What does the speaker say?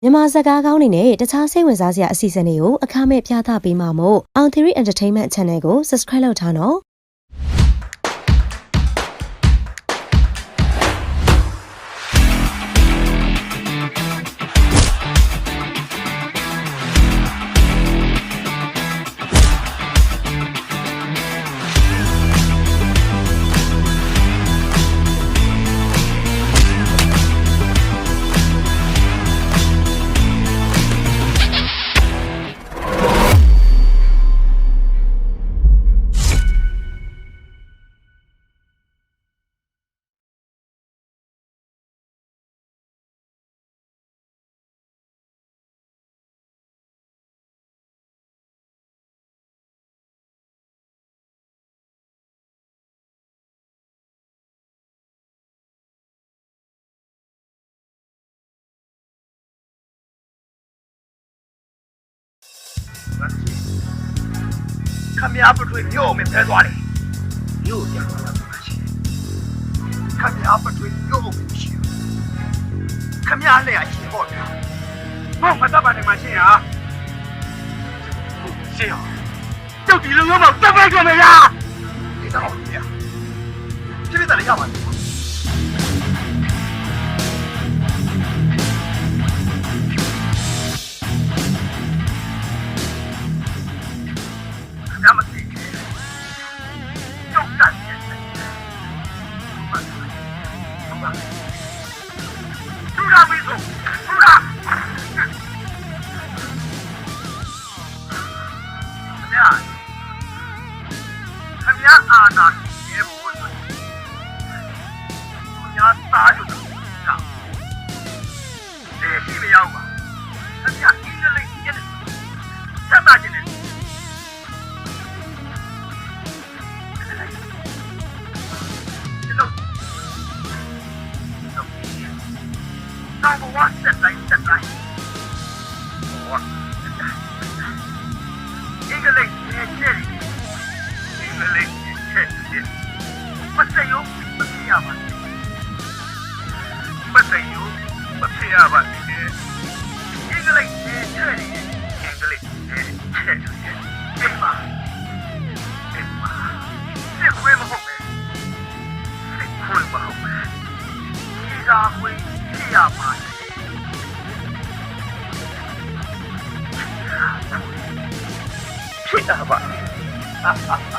မြန်မာစကားကောင်းတွေနဲ့တခြားစိတ်ဝင်စားစရာအစီအစဉ်တွေကိုအခမဲ့ပြသပေးမှာမို့ On Theory Entertainment Channel ကို Subscribe လုပ်ထားနော်ခမရပထွေမြို့မင်းတဲသွားတယ်မြို့ပြန်လာတာရှိခမရပထွေမြို့မရှိဘူးခမရလည်းအရှိပေါ့ဗျာဘာမှတတ်ပါတယ်မရှိဟာရှင်းအောင်ကြောက်ဒီလူမျိုးတော့တက်ပဲကြမယ်လားဒီတော့ဗျာဒီလိုလည်းရပါတယ်ဖြစ်တာပါ